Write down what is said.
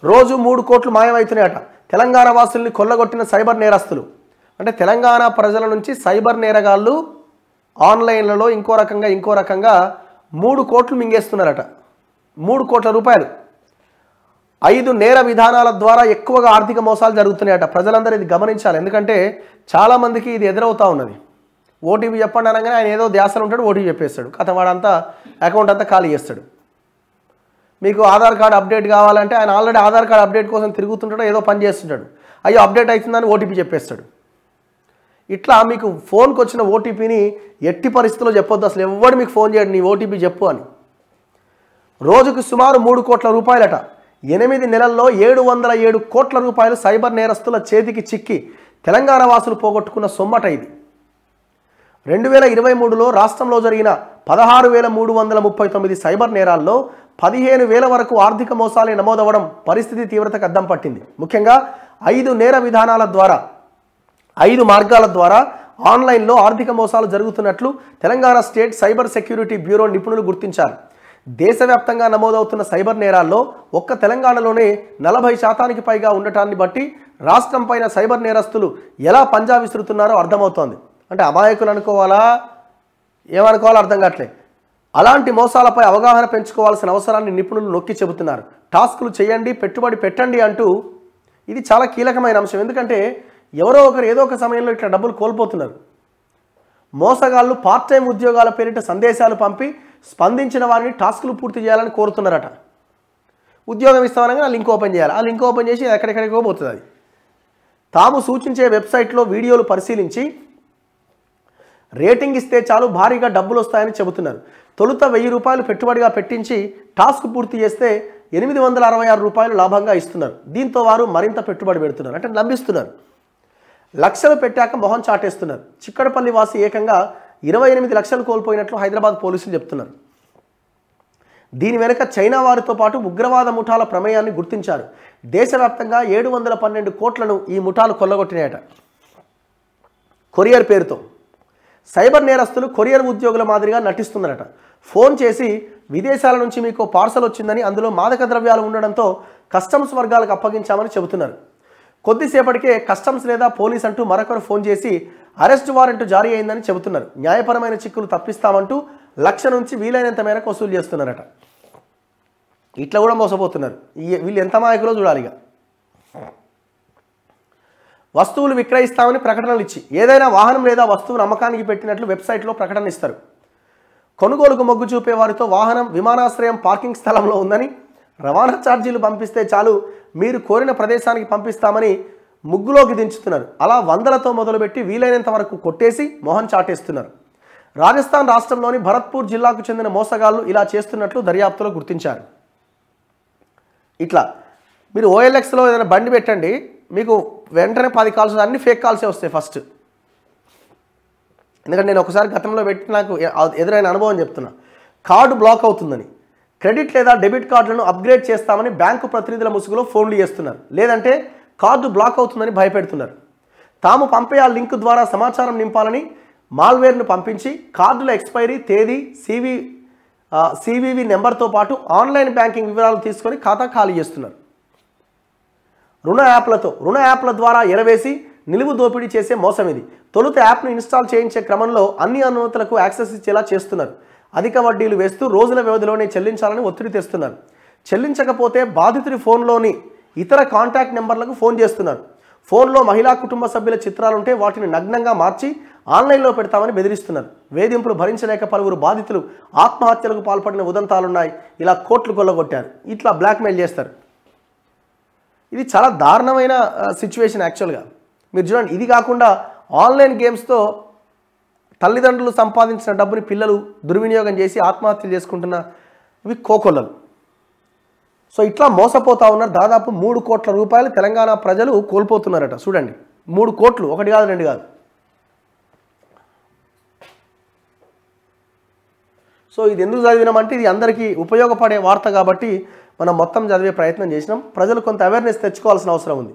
రోజు 3 కోట్లు మాయమవుతున్నాయట. తెలంగాణ వాసుల్ని కొల్లగొట్టిన సైబర్ నేరస్తులు. అంటే తెలంగాణ ప్రజల నుంచి సైబర్ నేరగాళ్ళు ఆన్లైన్లలో ఇంకో రకంగా 3 కోట్లు మింగేస్తున్నారట. 3 కోట్ల రూపాయలు. 5 నేర విధానాల ద్వారా ఎక్కువగా ఆర్థిక మోసాలు జరుగుతున్నాయట. ప్రజలందరూ ఇది గమనించాలి. ఎందుకంటే చాలామందికి ఇది ఎదురవుతూ ఉన్నది. ఓటీపీ చెప్పండి అనగానే ఆయన ఏదో ధ్యాసలో ఉంటాడు, ఓటీపీ చెప్పేస్తాడు. కథ వాడంతా అకౌంట్ అంతా ఖాళీ చేస్తాడు. మీకు ఆధార్ కార్డు అప్డేట్ కావాలంటే ఆయన ఆల్రెడీ ఆధార్ కార్డు అప్డేట్ కోసం తిరుగుతుంటాడు, ఏదో పని చేస్తుంటాడు. అయ్యో అప్డేట్ అవుతుందని ఓటీపీ చెప్పేస్తాడు. ఇట్లా మీకు ఫోన్కి వచ్చిన ఓటీపీని ఎట్టి పరిస్థితుల్లో చెప్పొద్దు. అసలు ఎవడు మీకు ఫోన్ చేయడు నీ ఓటీపీ చెప్పు అని. రోజుకు సుమారు 3 కోట్ల రూపాయలట. 8 నెలల్లో 707 కోట్ల రూపాయలు సైబర్ నేరస్తుల చేతికి చిక్కి తెలంగాణ వాసులు పోగొట్టుకున్న సొమ్మట ఇది. 2023లో రాష్ట్రంలో జరిగిన 16,339 సైబర్ నేరాల్లో 15,000 వరకు ఆర్థిక మోసాలే నమోదవడం పరిస్థితి తీవ్రతకు అద్దం పట్టింది. ముఖ్యంగా 5 నేర విధానాల ద్వారా 5 మార్గాల ద్వారా ఆన్లైన్లో ఆర్థిక మోసాలు జరుగుతున్నట్లు Telangana state cyber security bureau నిపుణులు గుర్తించారు. దేశవ్యాప్తంగా నమోదవుతున్న సైబర్ నేరాల్లో ఒక్క తెలంగాణలోనే 40% పైగా ఉండటాన్ని బట్టి రాష్ట్రం పైన సైబర్ నేరస్తులు ఎలా పంజా విసురుతున్నారో అర్థమవుతోంది. అంటే అమాయకులు అనుకోవాలా, ఏమనుకోవాలో అర్థం కావట్లే. అలాంటి మోసాలపై అవగాహన పెంచుకోవాల్సిన అవసరాన్ని నిపుణులు నొక్కి చెబుతున్నారు. టాస్కులు చేయండి, పెట్టుబడి పెట్టండి అంటూ ఇది చాలా కీలకమైన అంశం. ఎందుకంటే ఎవరో ఒకరు ఏదో ఒక సమయంలో ఇట్లా డబ్బులు కోల్పోతున్నారు. మోసగాళ్ళు పార్ట్ టైం ఉద్యోగాల పేరిట సందేశాలు పంపి స్పందించిన వారిని టాస్కులు పూర్తి చేయాలని కోరుతున్నారట. ఉద్యోగం ఇస్తామనగా ఆ లింక్ ఓపెన్ చేయాలి. ఆ లింక్ ఓపెన్ చేసి ఎక్కడెక్కడికో పోతుంది. అది తాము సూచించే వెబ్సైట్లో వీడియోలు పరిశీలించి రేటింగ్ ఇస్తే చాలు భారీగా డబ్బులు వస్తాయని చెబుతున్నారు. తొలుత 1000 రూపాయలు పెట్టుబడిగా పెట్టించి టాస్క్ పూర్తి చేస్తే 866 రూపాయలు లాభంగా ఇస్తున్నారు. దీంతో వారు మరింత పెట్టుబడి పెడుతున్నారు, అంటే నమ్మిస్తున్నారు. లక్షలు పెట్టాక మొహం చాటేస్తున్నారు. చిక్కడపల్లి వాసి ఏకంగా 28 లక్షలు కోల్పోయినట్లు హైదరాబాద్ పోలీసులు చెప్తున్నారు. దీని వెనుక చైనా వారితో పాటు ఉగ్రవాద ముఠాల ప్రమేయాన్ని గుర్తించారు. దేశవ్యాప్తంగా 712 కోట్లను ఈ ముఠాలు కొల్లగొట్టినాయట. కొరియర్ పేరుతో సైబర్ నేరస్తులు కొరియర్ ఉద్యోగుల మాదిరిగా నటిస్తున్నారట. ఫోన్ చేసి విదేశాల నుంచి మీకు పార్సల్ వచ్చిందని, అందులో మాదక ద్రవ్యాలు ఉండడంతో కస్టమ్స్ వర్గాలకు అప్పగించామని చెబుతున్నారు. కొద్దిసేపటికే కస్టమ్స్ లేదా పోలీస్ అంటూ మరొకరు ఫోన్ చేసి అరెస్ట్ వారెంట్ జారీ అయిందని చెబుతున్నారు. న్యాయపరమైన చిక్కులు తప్పిస్తామంటూ 1,00,000 నుంచి వీలైనంత మేరకు వసూలు చేస్తున్నారట. ఇట్లా కూడా మోసపోతున్నారు. వీళ్ళు ఎంత మాయకులో చూడాలి. ఇక వస్తువులు విక్రయిస్తామని ప్రకటనలు ఇచ్చి ఏదైనా వాహనం లేదా వస్తువును అమ్మకానికి పెట్టినట్లు వెబ్సైట్లో ప్రకటన ఇస్తారు. కొనుగోలుకు మొగ్గు చూపే వారితో వాహనం విమానాశ్రయం పార్కింగ్ స్థలంలో ఉందని, రవాణా ఛార్జీలు పంపిస్తే చాలు మీరు కోరిన ప్రదేశానికి పంపిస్తామని ముగ్గులోకి దించుతున్నారు. అలా 100లతో మొదలుపెట్టి వీలైనంత వరకు కొట్టేసి మొహం చాటేస్తున్నారు. రాజస్థాన్ రాష్ట్రంలోని భరత్పూర్ జిల్లాకు చెందిన మోసగాళ్లు ఇలా చేస్తున్నట్లు దర్యాప్తులో గుర్తించారు. ఇట్లా మీరు OLXలో ఏదైనా బండి పెట్టండి, మీకు వెంటనే 10 కాల్స్, అన్ని ఫేక్ కాల్సే వస్తాయి ఫస్ట్. ఎందుకంటే నేను ఒకసారి గతంలో పెట్టి నాకు ఎదురైన అనుభవం చెప్తున్నా. కార్డు బ్లాక్ అవుతుందని, క్రెడిట్ లేదా డెబిట్ కార్డులను అప్గ్రేడ్ చేస్తామని బ్యాంకు ప్రతినిధుల ముసుగులో ఫోన్లు చేస్తున్నారు. లేదంటే కార్డు బ్లాక్ అవుతుందని భయపెడుతున్నారు. తాము పంపే ఆ లింక్ ద్వారా సమాచారం నింపాలని మాల్వేర్ను పంపించి కార్డుల ఎక్స్పైరీ తేదీ, CVV నెంబర్తో పాటు ఆన్లైన్ బ్యాంకింగ్ వివరాలు తీసుకొని ఖాతా ఖాళీ చేస్తున్నారు. రుణ యాప్ల ద్వారా ఎరవేసి నిలువు దోపిడీ చేసే మోసం ఇది. తొలుత యాప్ను ఇన్స్టాల్ చేయించే క్రమంలో అన్ని అనుమతులకు యాక్సెస్ ఇచ్చేలా చేస్తున్నారు. అధిక వడ్డీలు వేస్తూ రోజుల వ్యవధిలోనే చెల్లించాలని ఒత్తిడి తెస్తున్నారు. చెల్లించకపోతే బాధితుడి ఫోన్లోని ఇతర కాంటాక్ట్ నెంబర్లకు ఫోన్ చేస్తున్నారు. ఫోన్లో మహిళా కుటుంబ సభ్యుల చిత్రాలుంటే వాటిని నగ్నంగా మార్చి ఆన్లైన్లో పెడతామని బెదిరిస్తున్నారు. వేధింపులు భరించలేక పలువురు బాధితులు ఆత్మహత్యలకు పాల్పడిన ఉదంతాలున్నాయి. ఇలా కోట్లు కొల్లగొట్టారు. ఇట్లా బ్లాక్మెయిల్ చేస్తారు. ఇది చాలా దారుణమైన సిచ్యువేషన్ యాక్చువల్గా. మీరు చూడండి, ఇది కాకుండా ఆన్లైన్ గేమ్స్తో తల్లిదండ్రులు సంపాదించిన డబ్బుని పిల్లలు దుర్వినియోగం చేసి ఆత్మహత్యలు చేసుకుంటున్న ఇవి కోకొల్లలు. సో ఇట్లా మోసపోతా ఉన్నారు. దాదాపు 3 కోట్ల రూపాయలు తెలంగాణ ప్రజలు కోల్పోతున్నారట. చూడండి, 3 కోట్లు, 1 కాదు 2 కాదు. సో ఇది ఎందుకు చదివినామంటే ఇది అందరికీ ఉపయోగపడే వార్త కాబట్టి మనం మొత్తం చదివే ప్రయత్నం చేసినాం. ప్రజలు కొంత అవేర్నెస్ తెచ్చుకోవాల్సిన అవసరం ఉంది.